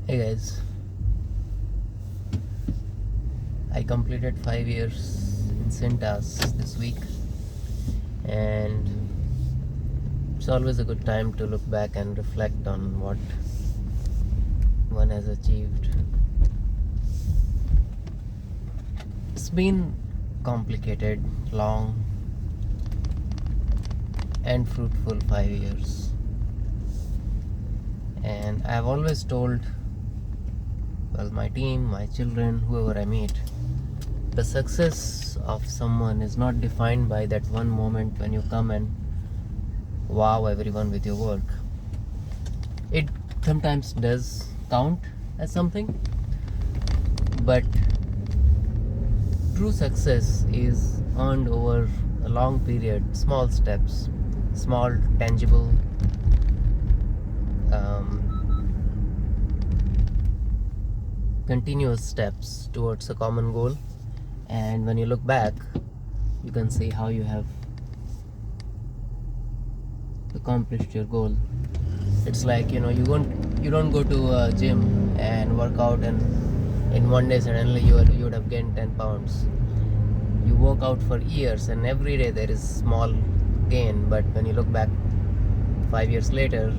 Hey guys, I completed 5 years in cintas this week, and it's always a good time to look back and reflect on what one has achieved. It's been complicated, long, and fruitful 5 years, and I've always told my team, my children, whoever I meet, the success of someone is not defined by that one moment when you come and wow everyone with your work. It sometimes does count as something, but true success is earned over a long period, small steps, small, tangible, continuous steps towards a common goal. And when you look back, you can see how you have accomplished your goal. It's like, you don't go to a gym and work out, and in one day suddenly you would have gained 10 pounds. You work out for years, and every day there is small gain, but when you look back 5 years later,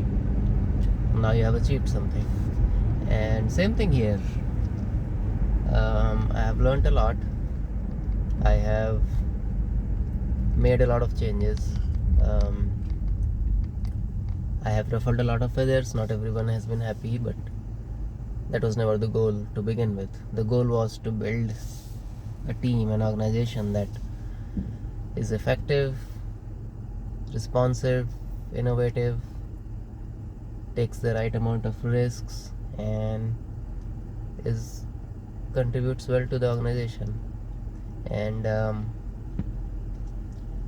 now you have achieved something. And same thing here. I have learned a lot. I have made a lot of changes. I have ruffled a lot of feathers. Not everyone has been happy, but that was never the goal to begin with. The goal was to build a team, an organization that is effective, responsive, innovative, takes the right amount of risks, and contributes well to the organization. And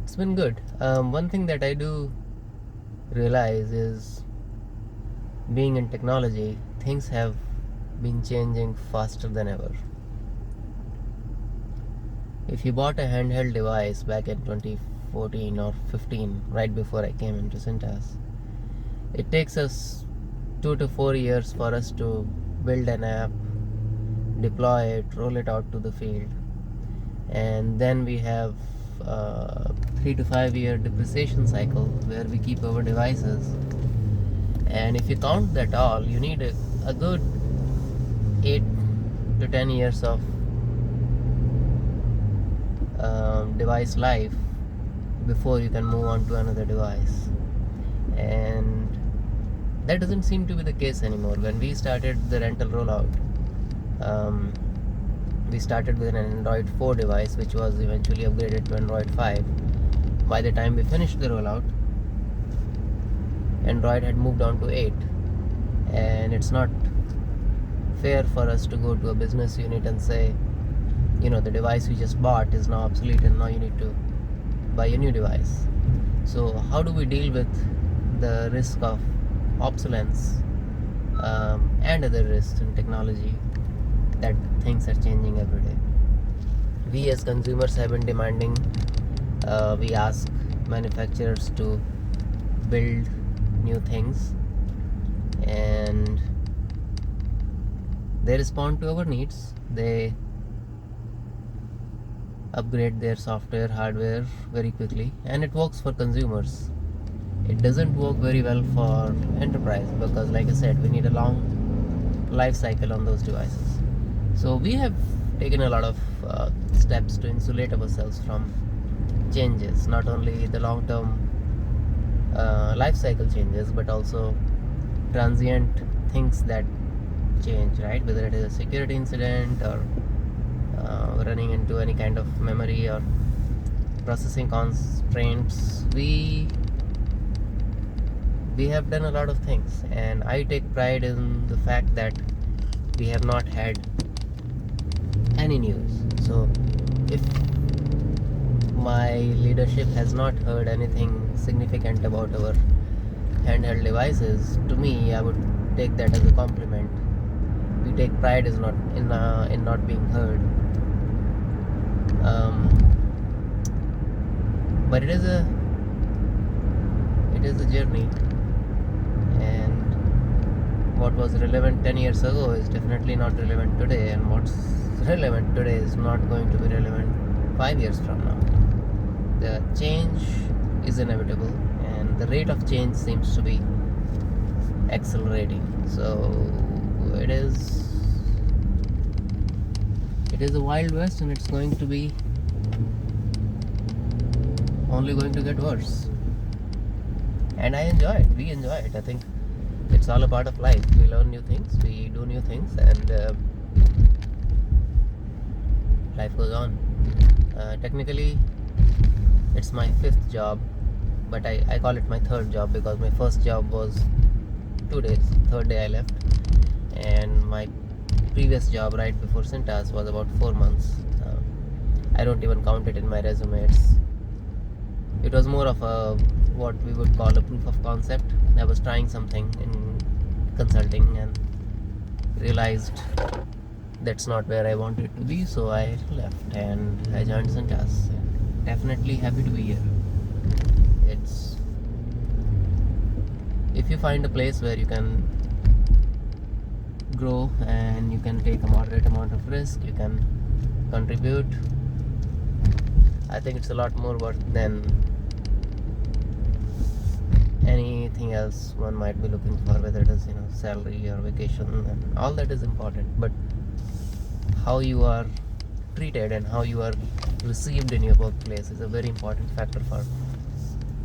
it's been good. One thing that I do realize is, being in technology, things have been changing faster than ever. If you bought a handheld device back in 2014 or 15, right before I came into Cintas, it takes us 2 to 4 years for us to build an app, deploy it, roll it out to the field, and then we have 3 to 5 year depreciation cycle where we keep our devices. And if you count that all, you need a good 8 to 10 years of device life before you can move on to another device. And that doesn't seem to be the case anymore. When we started the rental rollout, we started with an Android 4 device, which was eventually upgraded to Android 5. By the time we finished the rollout, Android had moved on to 8. And it's not fair for us to go to a business unit and say, the device we just bought is now obsolete and now you need to buy a new device. So how do we deal with the risk of obsolescence and other risks in technology, that things are changing every day? We as consumers have been demanding, we ask manufacturers to build new things, and they respond to our needs. They upgrade their software, hardware very quickly, and it works for consumers. It doesn't work very well for enterprise because, like I said, we need a long life cycle on those devices. So we have taken a lot of steps to insulate ourselves from changes, not only the long-term life cycle changes, but also transient things that change, right? Whether it is a security incident or running into any kind of memory or processing constraints. We have done a lot of things, and I take pride in the fact that we have not had any news. So if my leadership has not heard anything significant about our handheld devices, to me, I would take that as a compliment. We take pride in not being heard. But it is a journey, and what was relevant 10 years ago is definitely not relevant today, and what's relevant today is not going to be relevant 5 years from now. The change is inevitable, and the rate of change seems to be accelerating. So it is a wild west, and it's going to be only going to get worse. And I enjoy it. We enjoy it. I think it's all a part of life. We learn new things, we do new things, and life goes on. Technically, it's my 5th job, but I call it my 3rd job because my first job was 2 days. 3rd day I left, and my previous job right before Cintas was about 4 months. I don't even count it in my resume. It was more of a what we would call a proof of concept. I was trying something in consulting and realized that's not where I wanted to be, so I left and I joined Cintas. Definitely happy to be here. It's if you find a place where you can grow and you can take a moderate amount of risk, you can contribute, I think it's a lot more worth than anything else one might be looking for, whether it is salary or vacation, and all that is important, but how you are treated and how you are received in your workplace is a very important factor for,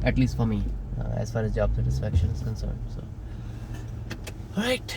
at least for me, as far as job satisfaction is concerned. So, all right.